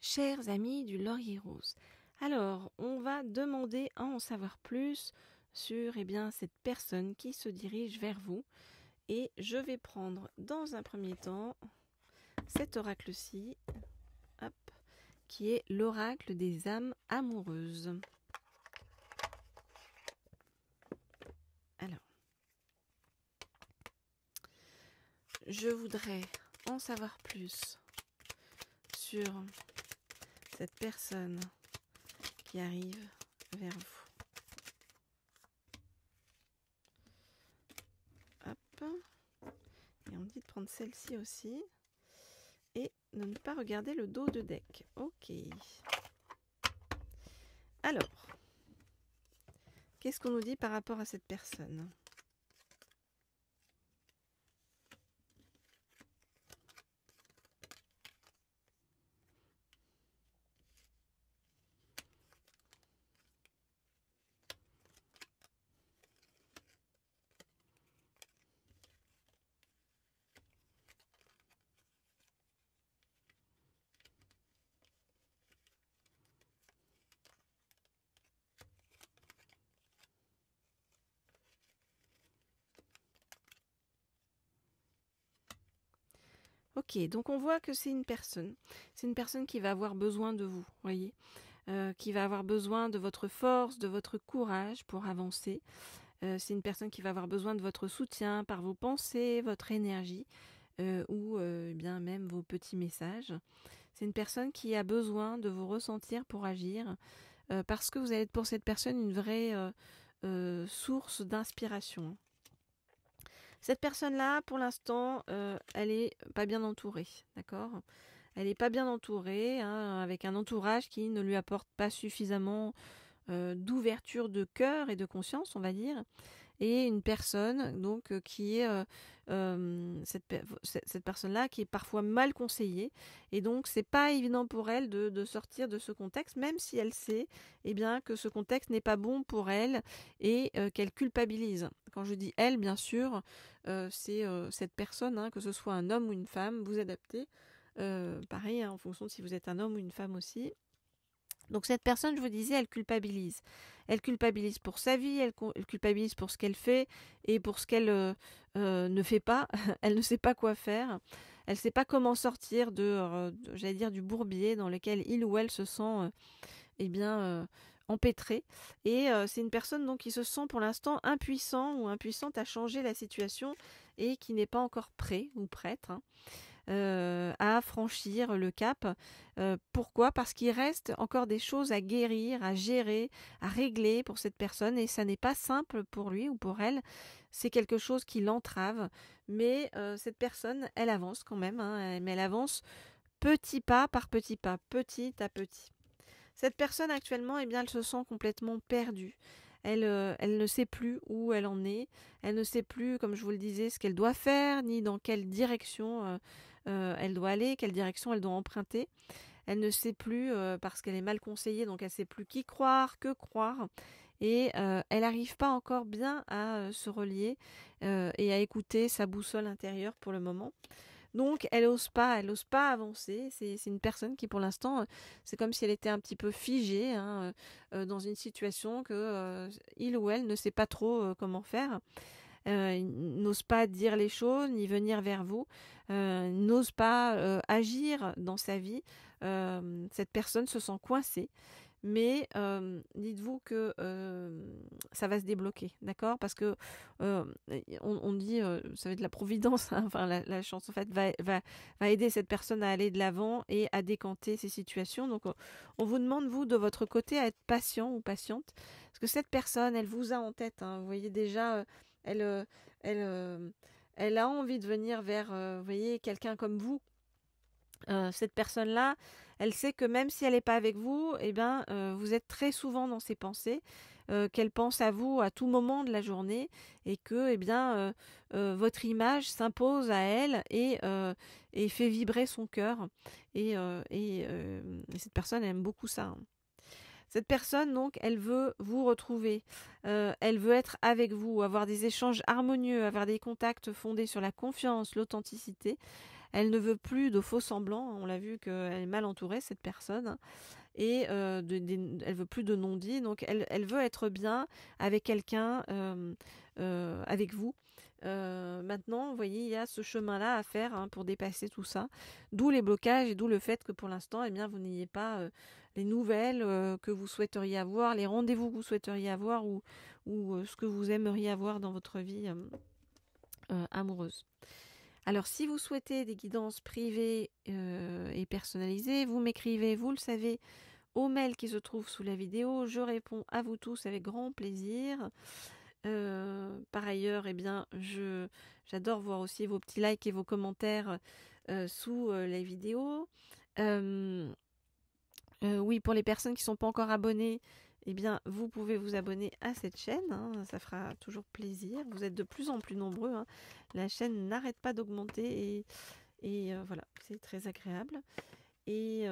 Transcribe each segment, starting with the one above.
Chers amis du Laurier Rose, alors on va demander à en savoir plus sur cette personne qui se dirige vers vous. Et je vais prendre dans un premier temps cet oracle-ci, hop, qui est l'oracle des âmes amoureuses. Alors, je voudrais en savoir plus sur cette personne qui arrive vers vous. Hop. Et on me dit de prendre celle-ci aussi. Et de ne pas regarder le dos de deck. Ok. Alors, qu'est-ce qu'on nous dit par rapport à cette personne ? Ok, donc on voit que c'est une personne. C'est une personne qui va avoir besoin de vous, voyez, qui va avoir besoin de votre force, de votre courage pour avancer. C'est une personne qui va avoir besoin de votre soutien par vos pensées, votre énergie, ou bien même vos petits messages. C'est une personne qui a besoin de vous ressentir pour agir, parce que vous allez être pour cette personne une vraie source d'inspiration. Cette personne-là, pour l'instant, elle est pas bien entourée, d'accord ? Elle est pas bien entourée, avec un entourage qui ne lui apporte pas suffisamment d'ouverture de cœur et de conscience, on va dire, et une personne donc qui est cette personne-là qui est parfois mal conseillée, et donc c'est pas évident pour elle de sortir de ce contexte, même si elle sait que ce contexte n'est pas bon pour elle et qu'elle culpabilise. Quand je dis elle, bien sûr, c'est cette personne, que ce soit un homme ou une femme, vous adaptez, pareil, en fonction de si vous êtes un homme ou une femme aussi. Donc cette personne, je vous disais, elle culpabilise. Elle culpabilise pour sa vie, elle culpabilise pour ce qu'elle fait et pour ce qu'elle ne fait pas. Elle ne sait pas quoi faire. Elle ne sait pas comment sortir du bourbier dans lequel il ou elle se sent empêtré. Et c'est une personne donc qui se sent pour l'instant impuissant ou impuissante à changer la situation et qui n'est pas encore prêt ou prête, à franchir le cap. Pourquoi ? Parce qu'il reste encore des choses à guérir, à gérer, à régler pour cette personne, et ça n'est pas simple pour lui ou pour elle. C'est quelque chose qui l'entrave, mais cette personne, elle avance quand même, mais elle avance petit pas par petit pas, petit à petit. Cette personne actuellement, elle se sent complètement perdue. Elle ne sait plus où elle en est. Elle ne sait plus, comme je vous le disais, ce qu'elle doit faire, ni dans quelle direction elle doit aller, quelle direction elle doit emprunter. Elle ne sait plus parce qu'elle est mal conseillée, donc elle ne sait plus qui croire, que croire. Et elle n'arrive pas encore bien à se relier et à écouter sa boussole intérieure pour le moment. Donc elle ose pas avancer. C'est une personne qui pour l'instant, c'est comme si elle était un petit peu figée dans une situation que il ou elle ne sait pas trop comment faire. Il n'ose pas dire les choses ni venir vers vous, n'ose pas agir dans sa vie. Cette personne se sent coincée. Mais dites-vous que ça va se débloquer, d'accord ? Parce que on dit, ça va être la providence, enfin la chance en fait va aider cette personne à aller de l'avant et à décanter ces situations. Donc on vous demande, vous, de votre côté, à être patient ou patiente, parce que cette personne, elle vous a en tête. Vous voyez déjà, elle a envie de venir vers, vous voyez, quelqu'un comme vous. Cette personne-là, elle sait que même si elle n'est pas avec vous, vous êtes très souvent dans ses pensées, qu'elle pense à vous à tout moment de la journée, et que votre image s'impose à elle et fait vibrer son cœur. Et cette personne aime beaucoup ça. Cette personne, donc, elle veut vous retrouver, elle veut être avec vous, avoir des échanges harmonieux, avoir des contacts fondés sur la confiance, l'authenticité. Elle ne veut plus de faux semblants. On l'a vu qu'elle est mal entourée, cette personne. Et elle veut plus de non-dits. Donc, elle veut être bien avec quelqu'un, avec vous. Maintenant, vous voyez, il y a ce chemin-là à faire hein, pour dépasser tout ça. D'où les blocages et d'où le fait que pour l'instant, eh bien, vous n'ayez pas les nouvelles que vous souhaiteriez avoir, les rendez-vous que vous souhaiteriez avoir ou ce que vous aimeriez avoir dans votre vie amoureuse. Alors, si vous souhaitez des guidances privées et personnalisées, vous m'écrivez, vous le savez, au mail qui se trouve sous la vidéo. Je réponds à vous tous avec grand plaisir. Par ailleurs, eh bien, j'adore voir aussi vos petits likes et vos commentaires sous les vidéos. Oui, pour les personnes qui ne sont pas encore abonnées, eh bien, vous pouvez vous abonner à cette chaîne. Hein, ça fera toujours plaisir. Vous êtes de plus en plus nombreux. Hein. La chaîne n'arrête pas d'augmenter et voilà, c'est très agréable. Et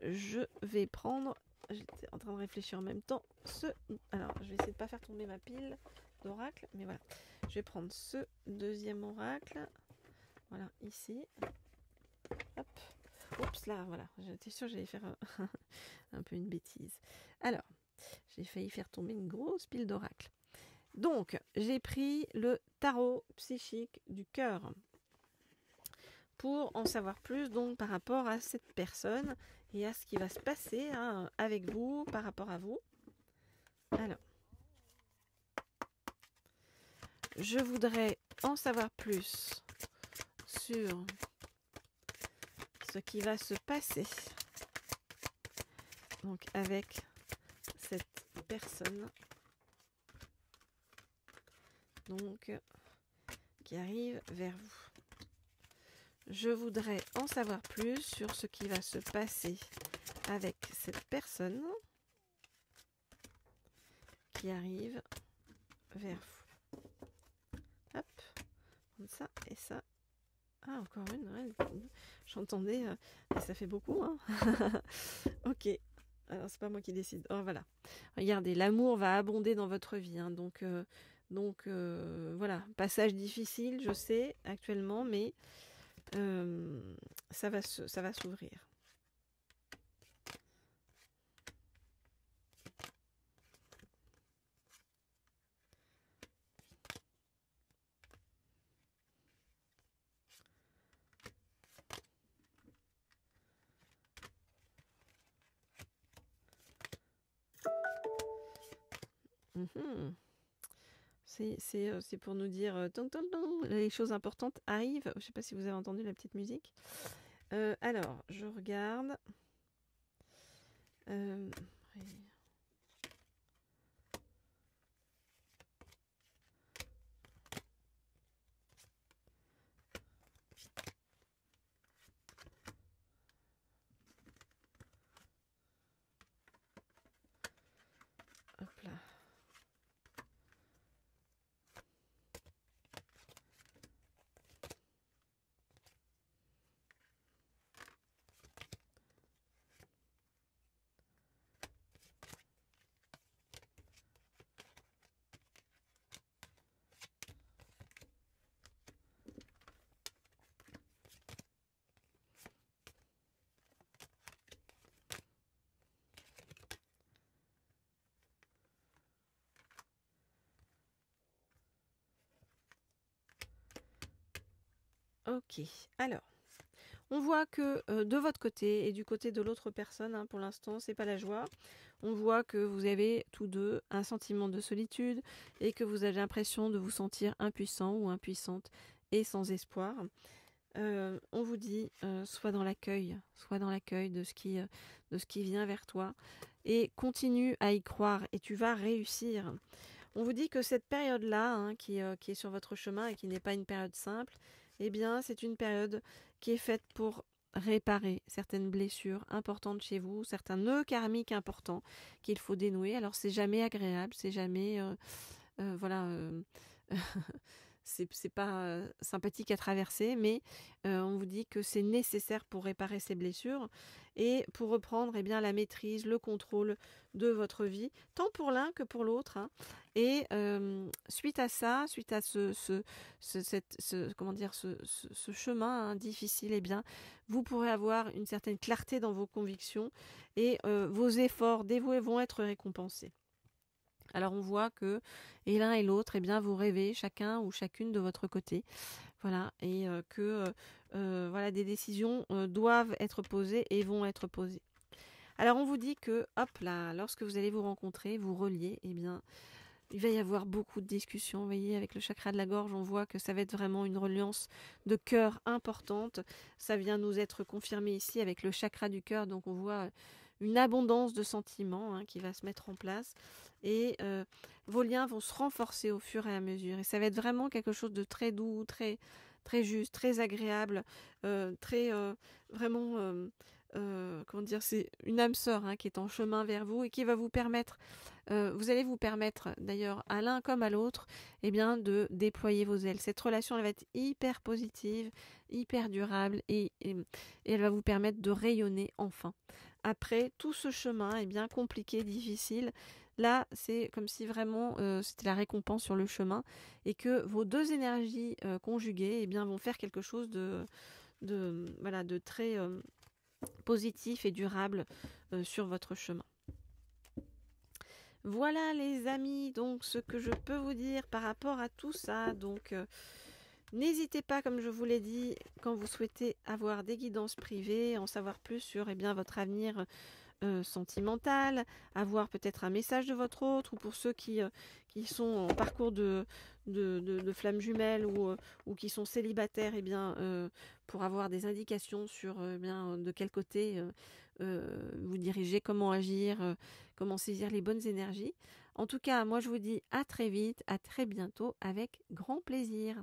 je vais prendre... J'étais en train de réfléchir en même temps. Alors, je vais essayer de ne pas faire tomber ma pile d'oracle. Mais voilà. Je vais prendre ce deuxième oracle. Voilà, ici. Hop. Oups, là, voilà. J'étais sûre que j'allais faire un peu une bêtise. Alors, j'ai failli faire tomber une grosse pile d'oracle. Donc, j'ai pris le tarot psychique du cœur. Pour en savoir plus donc par rapport à cette personne et à ce qui va se passer hein, avec vous, par rapport à vous. Alors, je voudrais en savoir plus sur ce qui va se passer donc avec cette personne donc qui arrive vers vous. Je voudrais en savoir plus sur ce qui va se passer avec cette personne qui arrive vers vous. Hop, comme ça et ça. Ah, encore une, ouais. J'entendais, mais ça fait beaucoup, hein. Ok, alors c'est pas moi qui décide. Oh, voilà. Regardez, l'amour va abonder dans votre vie, hein. Donc voilà, passage difficile, je sais, actuellement, mais ça va s'ouvrir. C'est pour nous dire les choses importantes arrivent. Je ne sais pas si vous avez entendu la petite musique. Alors, je regarde. Hop là. Ok, alors, on voit que de votre côté et du côté de l'autre personne, hein, pour l'instant, c'est pas la joie. On voit que vous avez tous deux un sentiment de solitude et que vous avez l'impression de vous sentir impuissant ou impuissante et sans espoir. On vous dit, sois dans l'accueil de ce qui vient vers toi et continue à y croire et tu vas réussir. On vous dit que cette période-là, hein, qui est sur votre chemin et qui n'est pas une période simple, eh bien, c'est une période qui est faite pour réparer certaines blessures importantes chez vous, certains nœuds karmiques importants qu'il faut dénouer. Alors, c'est jamais agréable, c'est jamais... voilà... c'est pas sympathique à traverser, mais on vous dit que c'est nécessaire pour réparer ces blessures et pour reprendre eh bien, la maîtrise, le contrôle de votre vie, tant pour l'un que pour l'autre, hein. Et suite à ça, suite à comment dire, ce chemin, hein, difficile, eh bien, vous pourrez avoir une certaine clarté dans vos convictions et vos efforts dévoués vont être récompensés. Alors on voit que et l'un et l'autre, eh bien, vous rêvez chacun ou chacune de votre côté, voilà, et que voilà, des décisions doivent être posées et vont être posées. Alors on vous dit que, hop là, lorsque vous allez vous rencontrer, vous relier, eh bien, il va y avoir beaucoup de discussions. Vous voyez, avec le chakra de la gorge, on voit que ça va être vraiment une reliance de cœur importante. Ça vient nous être confirmé ici avec le chakra du cœur, donc on voit une abondance de sentiments, hein, qui va se mettre en place. Et vos liens vont se renforcer au fur et à mesure. Et ça va être vraiment quelque chose de très doux, très, très juste, très agréable, très vraiment... comment dire, c'est une âme sœur, hein, qui est en chemin vers vous et qui va vous permettre, vous allez vous permettre d'ailleurs à l'un comme à l'autre, eh bien, de déployer vos ailes. Cette relation elle va être hyper positive, hyper durable et elle va vous permettre de rayonner enfin. Après tout ce chemin, eh bien, compliqué, difficile, là c'est comme si vraiment c'était la récompense sur le chemin et que vos deux énergies conjuguées, eh bien, vont faire quelque chose voilà, de très positif et durable sur votre chemin. Voilà les amis, donc ce que je peux vous dire par rapport à tout ça. Donc n'hésitez pas, comme je vous l'ai dit, quand vous souhaitez avoir des guidances privées, en savoir plus sur bien, votre avenir sentimental, avoir peut-être un message de votre autre, ou pour ceux qui sont en parcours de flammes jumelles ou qui sont célibataires, eh bien, pour avoir des indications sur bien, de quel côté vous dirigez, comment agir, comment saisir les bonnes énergies. En tout cas, moi je vous dis à très vite, à très bientôt, avec grand plaisir.